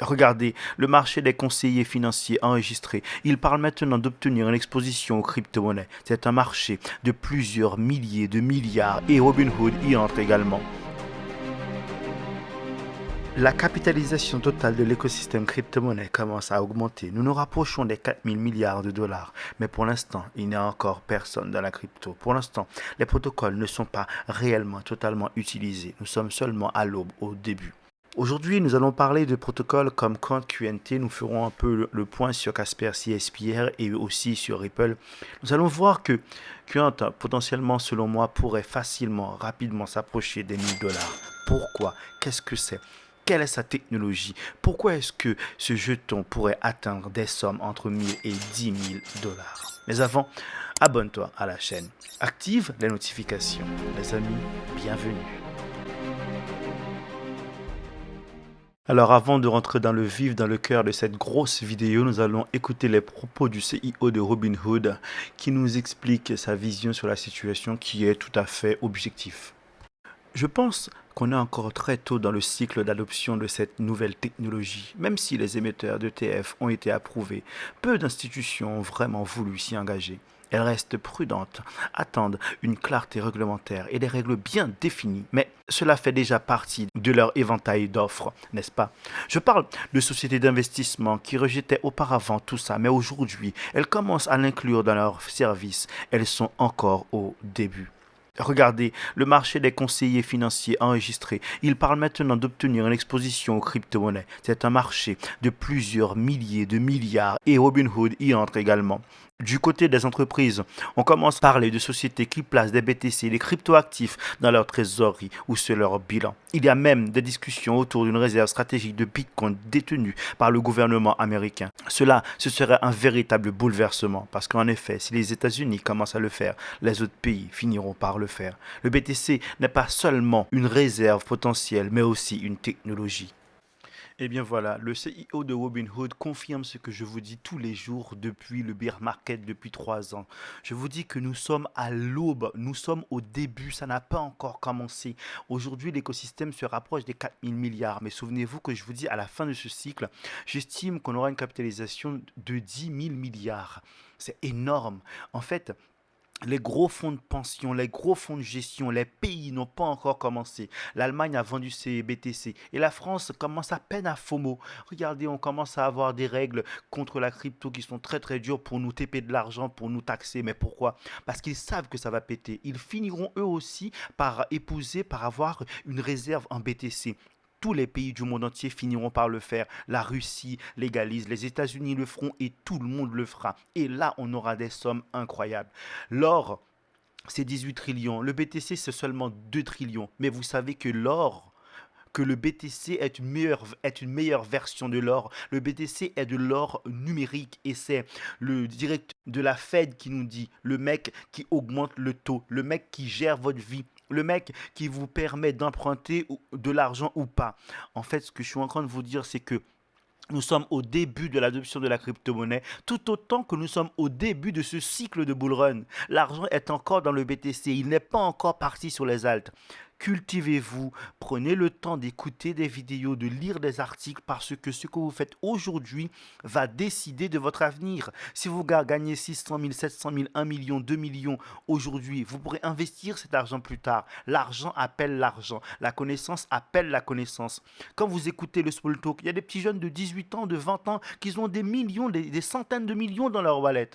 Regardez, le marché des conseillers financiers enregistrés, il parle maintenant d'obtenir une exposition aux crypto-monnaies. C'est un marché de plusieurs milliers de milliards et Robinhood y entre également. La capitalisation totale de l'écosystème crypto-monnaie commence à augmenter. Nous nous rapprochons des 4000 milliards de dollars. Mais pour l'instant, il n'y a encore personne dans la crypto. Pour l'instant, les protocoles ne sont pas réellement totalement utilisés. Nous sommes seulement à l'aube, au début. Aujourd'hui, nous allons parler de protocoles comme QuantQNT. Nous ferons un peu le point sur Casper CSPR et aussi sur Ripple. Nous allons voir que Quant, potentiellement, selon moi, pourrait facilement, rapidement s'approcher des 1000 dollars. Pourquoi? Qu'est-ce que c'est? Quelle est sa technologie? Pourquoi est-ce que ce jeton pourrait atteindre des sommes entre 1000 et 10 000 dollars? Mais avant, abonne-toi à la chaîne. Active les notifications. Les amis, bienvenue. Alors avant de rentrer dans le vif, dans le cœur de cette grosse vidéo, nous allons écouter les propos du CEO de Robinhood qui nous explique sa vision sur la situation qui est tout à fait objective. Je pense qu'on est encore très tôt dans le cycle d'adoption de cette nouvelle technologie. Même si les émetteurs d'ETF ont été approuvés, peu d'institutions ont vraiment voulu s'y engager. Elles restent prudentes, attendent une clarté réglementaire et des règles bien définies. Mais cela fait déjà partie de leur éventail d'offres, n'est-ce pas? Je parle de sociétés d'investissement qui rejetaient auparavant tout ça, mais aujourd'hui, elles commencent à l'inclure dans leurs services. Elles sont encore au début. Regardez, le marché des conseillers financiers enregistrés, il parle maintenant d'obtenir une exposition aux crypto-monnaies. C'est un marché de plusieurs milliers de milliards et Robinhood y entre également. Du côté des entreprises, on commence à parler de sociétés qui placent des BTC, des cryptoactifs dans leur trésorerie ou sur leur bilan. Il y a même des discussions autour d'une réserve stratégique de Bitcoin détenue par le gouvernement américain. Ce serait un véritable bouleversement parce qu'en effet, si les États-Unis commencent à le faire, les autres pays finiront par le faire. Le BTC n'est pas seulement une réserve potentielle, mais aussi une technologie. Eh bien voilà, le CEO de Robinhood confirme ce que je vous dis tous les jours depuis le bear market depuis 3 ans. Je vous dis que nous sommes à l'aube, nous sommes au début, ça n'a pas encore commencé. Aujourd'hui, l'écosystème se rapproche des 4000 milliards. Mais souvenez-vous que je vous dis à la fin de ce cycle, j'estime qu'on aura une capitalisation de 10 000 milliards. C'est énorme. En fait, les gros fonds de pension, les gros fonds de gestion, les pays n'ont pas encore commencé. L'Allemagne a vendu ses BTC et la France commence à peine à FOMO. Regardez, on commence à avoir des règles contre la crypto qui sont très très dures pour nous taper de l'argent, pour nous taxer. Mais pourquoi? Parce qu'ils savent que ça va péter. Ils finiront eux aussi par épouser, par avoir une réserve en BTC. Tous les pays du monde entier finiront par le faire. La Russie légalise, les États-Unis le feront et tout le monde le fera. Et là, on aura des sommes incroyables. L'or, c'est 18 trillions. Le BTC, c'est seulement 2 trillions. Mais vous savez que le BTC est une meilleure version de l'or. Le BTC est de l'or numérique et c'est le directeur de la Fed qui nous dit, le mec qui augmente le taux, le mec qui gère votre vie, le mec qui vous permet d'emprunter de l'argent ou pas. En fait, ce que je suis en train de vous dire, c'est que nous sommes au début de l'adoption de la crypto-monnaie, tout autant que nous sommes au début de ce cycle de bull run. L'argent est encore dans le BTC, il n'est pas encore parti sur les altes. Cultivez-vous, prenez le temps d'écouter des vidéos, de lire des articles parce que ce que vous faites aujourd'hui va décider de votre avenir. Si vous gagnez 600 000, 700 000, 1 million, 2 millions aujourd'hui, vous pourrez investir cet argent plus tard. L'argent appelle l'argent, la connaissance appelle la connaissance. Quand vous écoutez le Small Talk, il y a des petits jeunes de 18 ans, de 20 ans qui ont des millions, des centaines de millions dans leur wallet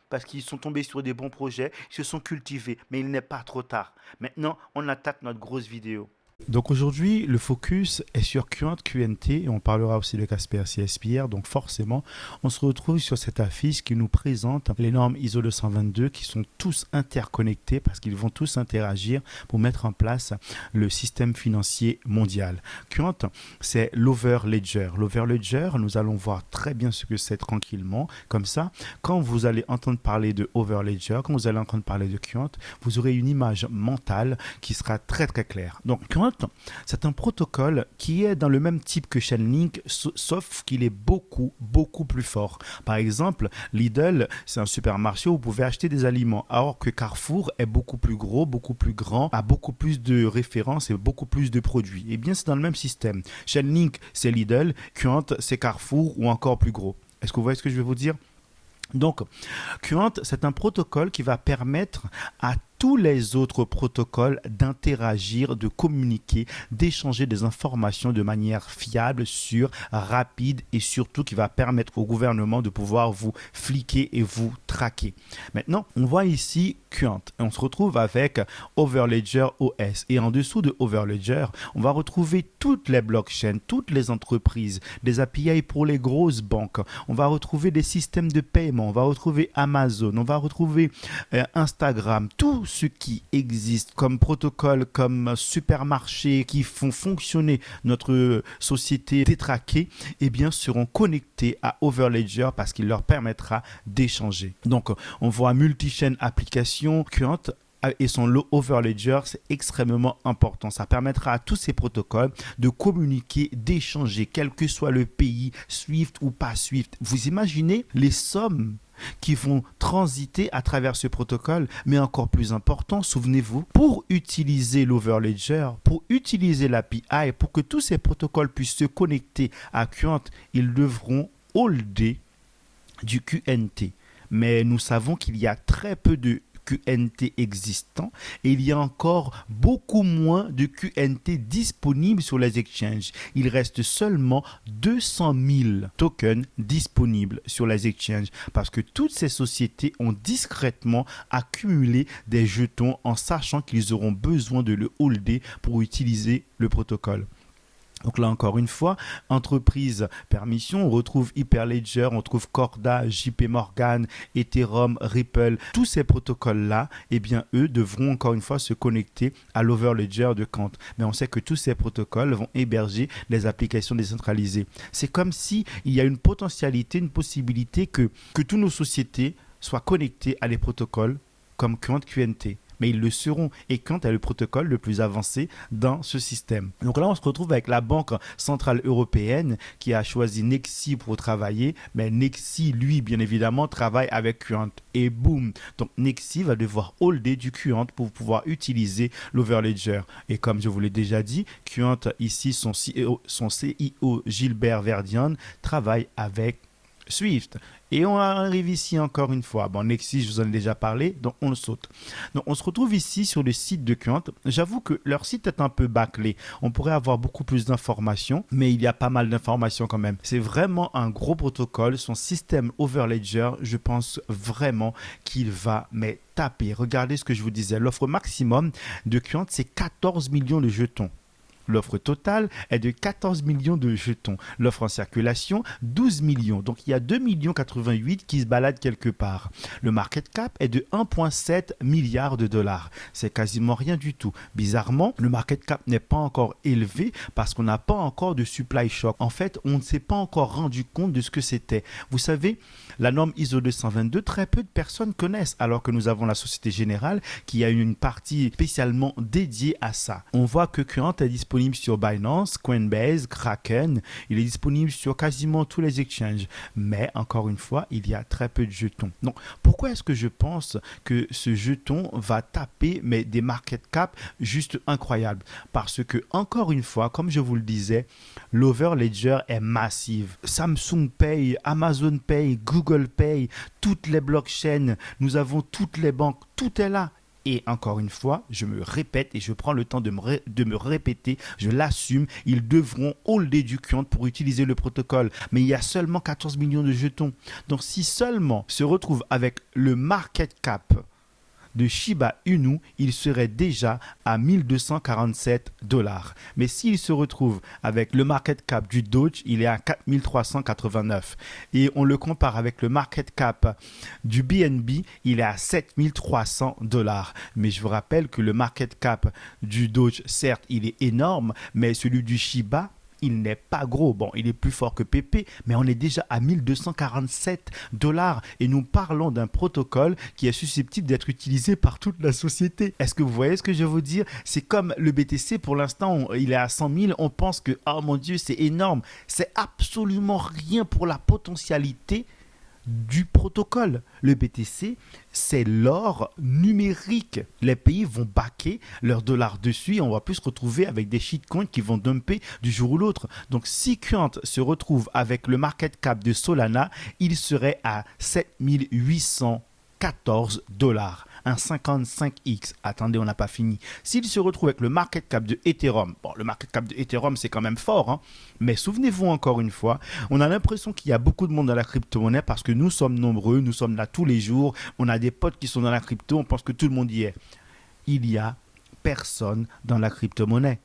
parce qu'ils sont tombés sur des bons projets, ils se sont cultivés, mais il n'est pas trop tard. Maintenant, on attaque notre grosse vidéo. Donc aujourd'hui, le focus est sur QuantQNT et on parlera aussi de Casper CSPR. Donc forcément, on se retrouve sur cette affiche qui nous présente les normes ISO 222 qui sont tous interconnectés parce qu'ils vont tous interagir pour mettre en place le système financier mondial. Quant, c'est l'Overledger. L'Overledger, nous allons voir très bien ce que c'est tranquillement. Comme ça, quand vous allez entendre parler de Overledger, quand vous allez entendre parler de Quant, vous aurez une image mentale qui sera très très claire. Donc Quant, Qnt, c'est un protocole qui est dans le même type que Chainlink, sauf qu'il est beaucoup plus fort. Par exemple, Lidl, c'est un supermarché où vous pouvez acheter des aliments, alors que Carrefour est beaucoup plus gros, beaucoup plus grand, a beaucoup plus de références et beaucoup plus de produits. Eh bien, c'est dans le même système. Chainlink, c'est Lidl, Qnt, c'est Carrefour ou encore plus gros. Est-ce que vous voyez ce que je vais vous dire? Donc, Qnt, c'est un protocole qui va permettre à tous les autres protocoles d'interagir, de communiquer, d'échanger des informations de manière fiable, sûre, rapide et surtout qui va permettre au gouvernement de pouvoir vous fliquer et vous traquer. Maintenant, on voit ici Qnt et on se retrouve avec Overledger OS. Et en dessous de Overledger, on va retrouver toutes les blockchains, toutes les entreprises, des API pour les grosses banques. On va retrouver des systèmes de paiement, on va retrouver Amazon, on va retrouver Instagram, tout ce qui existe comme protocole, comme supermarché qui font fonctionner notre société détraquée, eh bien seront connectés à Overledger parce qu'il leur permettra d'échanger. Donc on voit multi-chain application, Qnt et son Overledger, c'est extrêmement important. Ça permettra à tous ces protocoles de communiquer, d'échanger, quel que soit le pays, Swift ou pas Swift. Vous imaginez les sommes qui vont transiter à travers ce protocole, mais encore plus important, souvenez-vous, pour utiliser l'Overledger, pour utiliser l'API, pour que tous ces protocoles puissent se connecter à Qnt, ils devront holder du QNT. Mais nous savons qu'il y a très peu de QNT existants et il y a encore beaucoup moins de QNT disponibles sur les exchanges. Il reste seulement 200 000 tokens disponibles sur les exchanges parce que toutes ces sociétés ont discrètement accumulé des jetons en sachant qu'ils auront besoin de le holder pour utiliser le protocole. Donc là encore une fois, entreprise, permission, on retrouve Hyperledger, on trouve Corda, JP Morgan, Ethereum, Ripple. Tous ces protocoles-là, eh bien eux devront encore une fois se connecter à l'Overledger de Qnt. Mais on sait que tous ces protocoles vont héberger les applications décentralisées. C'est comme si il y a une potentialité, une possibilité que toutes nos sociétés soient connectées à des protocoles comme Qnt, QNT. Mais ils le seront. Et Qnt est le protocole le plus avancé dans ce système. Donc là, on se retrouve avec la Banque Centrale Européenne qui a choisi Nexi pour travailler. Mais Nexi, lui, bien évidemment, travaille avec Qnt. Et boum. Donc Nexi va devoir holder du Qnt pour pouvoir utiliser l'Overledger. Et comme je vous l'ai déjà dit, Qnt, ici, son CIO Gilbert Verdian, travaille avec Swift. Et on arrive ici encore une fois. Bon, Nexi, je vous en ai déjà parlé, donc on le saute. Donc on se retrouve ici sur le site de Qnt. J'avoue que leur site est un peu bâclé. On pourrait avoir beaucoup plus d'informations, mais il y a pas mal d'informations quand même. C'est vraiment un gros protocole. Son système Overledger, je pense vraiment qu'il va taper. Regardez ce que je vous disais. L'offre maximum de Qnt, c'est 14 millions de jetons. L'offre totale est de 14 millions de jetons. L'offre en circulation, 12 millions. Donc, il y a 2,88 millions qui se baladent quelque part. Le market cap est de 1,7 milliard de dollars. C'est quasiment rien du tout. Bizarrement, le market cap n'est pas encore élevé parce qu'on n'a pas encore de supply shock. En fait, on ne s'est pas encore rendu compte de ce que c'était. Vous savez, la norme ISO 222, très peu de personnes connaissent, alors que nous avons la Société Générale qui a une partie spécialement dédiée à ça. On voit que Qnt est disponible sur Binance, Coinbase, Kraken. Il est disponible sur quasiment tous les exchanges. Mais encore une fois, il y a très peu de jetons. Donc, pourquoi est-ce que je pense que ce jeton va taper des market cap juste incroyables? Parce que, encore une fois, comme je vous le disais, l'Overledger est massive. Samsung Pay, Amazon Pay, Google Pay, toutes les blockchains, nous avons toutes les banques, tout est là. Et encore une fois, je me répète et je prends le temps de me répéter, je l'assume, ils devront holder du Qnt pour utiliser le protocole. Mais il y a seulement 14 millions de jetons. Donc si seulement se retrouve avec le market cap de Shiba Inu, il serait déjà à 1247 $. Mais s'il se retrouve avec le market cap du Doge, il est à 4389. Et on le compare avec le market cap du BNB, il est à 7300 $. Mais je vous rappelle que le market cap du Doge, certes, il est énorme, mais celui du Shiba, il n'est pas gros. Bon, il est plus fort que PP, mais on est déjà à 1247 $ et nous parlons d'un protocole qui est susceptible d'être utilisé par toute la société. Est-ce que vous voyez ce que je veux dire? C'est comme le BTC, pour l'instant, il est à 100 000, on pense que, oh mon Dieu, c'est énorme. C'est absolument rien pour la potentialité du protocole. Le BTC, c'est l'or numérique. Les pays vont baquer leur dollar dessus et on va plus se retrouver avec des shitcoins qui vont dumper du jour ou l'autre. Donc si Quant se retrouve avec le market cap de Solana, il serait à 7814 $. Un 55x. Attendez, on n'a pas fini. S'il se retrouve avec le market cap de Ethereum, bon, le market cap de Ethereum, c'est quand même fort, hein, mais souvenez-vous encore une fois, on a l'impression qu'il y a beaucoup de monde dans la crypto-monnaie parce que nous sommes nombreux, nous sommes là tous les jours, on a des potes qui sont dans la crypto, on pense que tout le monde y est. Il y a personne dans la crypto-monnaie.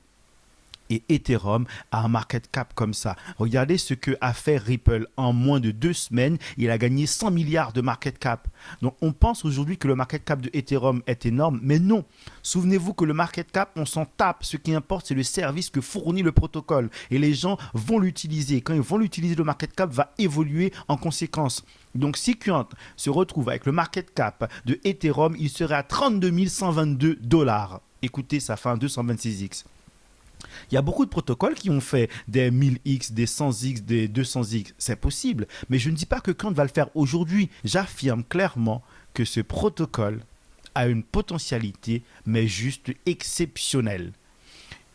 Et Ethereum a un market cap comme ça. Regardez ce que a fait Ripple en moins de 2 semaines. Il a gagné 100 milliards de market cap. Donc on pense aujourd'hui que le market cap de Ethereum est énorme, mais non. Souvenez-vous que le market cap, on s'en tape. Ce qui importe, c'est le service que fournit le protocole. Et les gens vont l'utiliser. Quand ils vont l'utiliser, le market cap va évoluer en conséquence. Donc si Quant se retrouve avec le market cap de Ethereum, il serait à 32 122 $. Écoutez, ça fait un 226x. Il y a beaucoup de protocoles qui ont fait des 1000x, des 100x, des 200x. C'est possible. Mais je ne dis pas que Quant va le faire aujourd'hui. J'affirme clairement que ce protocole a une potentialité, mais juste exceptionnelle.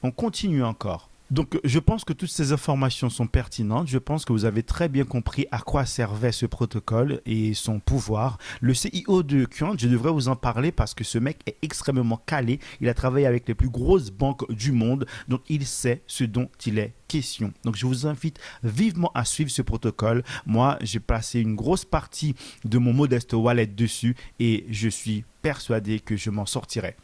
On continue encore. Donc, je pense que toutes ces informations sont pertinentes. Je pense que vous avez très bien compris à quoi servait ce protocole et son pouvoir. Le CEO de Quant, je devrais vous en parler parce que ce mec est extrêmement calé. Il a travaillé avec les plus grosses banques du monde, donc il sait ce dont il est question. Donc, je vous invite vivement à suivre ce protocole. Moi, j'ai passé une grosse partie de mon modeste wallet dessus et je suis persuadé que je m'en sortirai.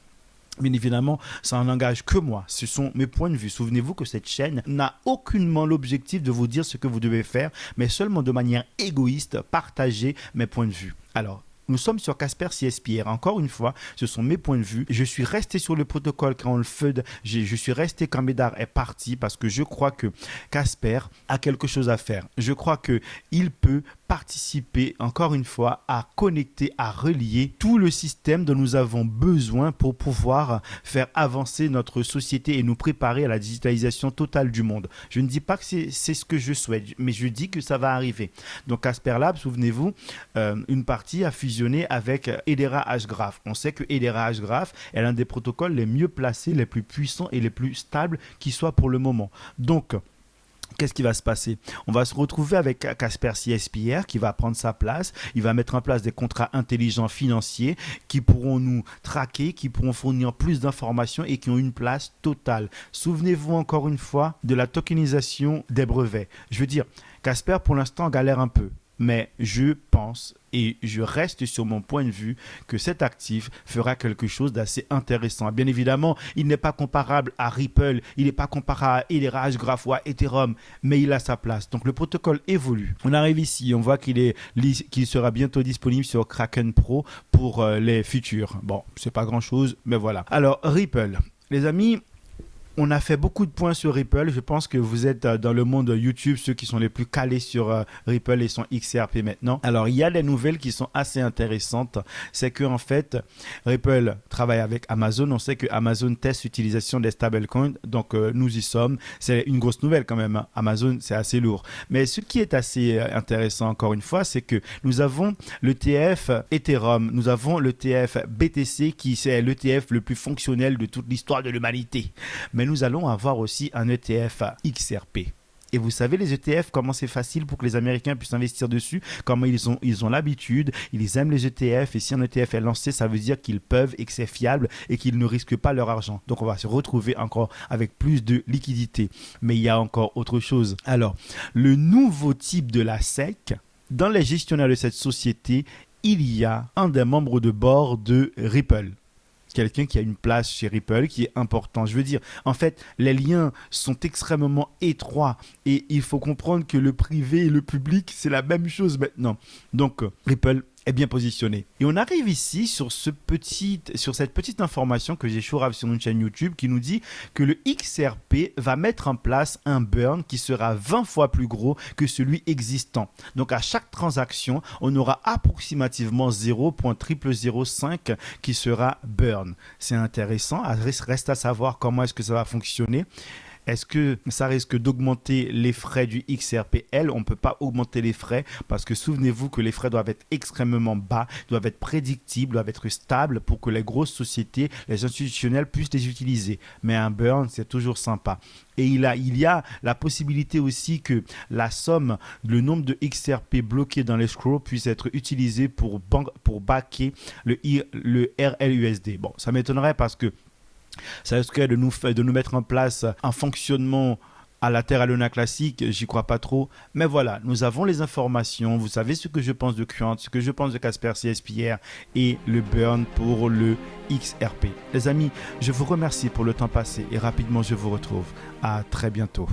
Bien évidemment, ça n'engage que moi. Ce sont mes points de vue. Souvenez-vous que cette chaîne n'a aucunement l'objectif de vous dire ce que vous devez faire, mais seulement de manière égoïste, partager mes points de vue. Alors, nous sommes sur Casper CSPR. Encore une fois, ce sont mes points de vue. Je suis resté sur le protocole quand le FUD, je suis resté quand Médard est parti parce que je crois que Casper a quelque chose à faire. Je crois qu'il peut participer, encore une fois, à connecter, à relier tout le système dont nous avons besoin pour pouvoir faire avancer notre société et nous préparer à la digitalisation totale du monde. Je ne dis pas que c'est ce que je souhaite, mais je dis que ça va arriver. Donc Casper Lab, souvenez-vous, une partie a fusionné avec Hedera Hgraph. On sait que Hedera Hgraph est l'un des protocoles les mieux placés, les plus puissants et les plus stables qui soient pour le moment. Donc, qu'est-ce qui va se passer? On va se retrouver avec Casper CSPR qui va prendre sa place. Il va mettre en place des contrats intelligents financiers qui pourront nous traquer, qui pourront fournir plus d'informations et qui ont une place totale. Souvenez-vous encore une fois de la tokenisation des brevets. Je veux dire, Casper pour l'instant galère un peu. Mais je pense et je reste sur mon point de vue que cet actif fera quelque chose d'assez intéressant. Bien évidemment, il n'est pas comparable à Ripple, il n'est pas comparable à Hedera Hgraph ou à Ethereum, mais il a sa place. Donc le protocole évolue. On arrive ici, on voit qu'il sera bientôt disponible sur Kraken Pro pour les futurs. Bon, c'est pas grand chose, mais voilà. Alors Ripple, les amis. On a fait beaucoup de points sur Ripple. Je pense que vous êtes dans le monde YouTube, ceux qui sont les plus calés sur Ripple et son XRP maintenant. Alors, il y a des nouvelles qui sont assez intéressantes. C'est que en fait, Ripple travaille avec Amazon. On sait que Amazon teste l'utilisation des stablecoins. Donc, nous y sommes. C'est une grosse nouvelle quand même. Amazon, c'est assez lourd. Mais ce qui est assez intéressant, encore une fois, c'est que nous avons l'ETF Ethereum. Nous avons l'ETF BTC qui est l'ETF le plus fonctionnel de toute l'histoire de l'humanité. Mais nous allons avoir aussi un ETF XRP. Et vous savez, les ETF, comment c'est facile pour que les Américains puissent investir dessus, comment ils ont l'habitude, ils aiment les ETF, et si un ETF est lancé, ça veut dire qu'ils peuvent et que c'est fiable et qu'ils ne risquent pas leur argent. Donc, on va se retrouver encore avec plus de liquidité. Mais il y a encore autre chose. Alors, le nouveau type de la SEC, dans les gestionnaires de cette société, il y a un des membres de bord de Ripple. Quelqu'un qui a une place chez Ripple qui est important. Je veux dire, en fait, les liens sont extrêmement étroits et il faut comprendre que le privé et le public, c'est la même chose maintenant. Donc, Ripple est bien positionné. Et on arrive ici sur cette petite information que j'ai chourave sur une chaîne YouTube qui nous dit que le XRP va mettre en place un burn qui sera 20 fois plus gros que celui existant. Donc à chaque transaction, on aura approximativement 0.0005 qui sera burn. C'est intéressant. Reste à savoir comment est-ce que ça va fonctionner. Est-ce que ça risque d'augmenter les frais du XRPL? On ne peut pas augmenter les frais parce que souvenez-vous que les frais doivent être extrêmement bas, doivent être prédictibles, doivent être stables pour que les grosses sociétés, les institutionnels puissent les utiliser. Mais un burn, c'est toujours sympa. Et il y a la possibilité aussi que la somme, le nombre de XRP bloqués dans l'escrow puisse être utilisé pour backer le RLUSD. Bon, ça m'étonnerait parce que ça risquerait de nous mettre en place un fonctionnement à la Terra Luna classique, j'y crois pas trop. Mais voilà, nous avons les informations. Vous savez ce que je pense de Quant, ce que je pense de Casper CSPR et le burn pour le XRP. Les amis, je vous remercie pour le temps passé et rapidement je vous retrouve. À très bientôt.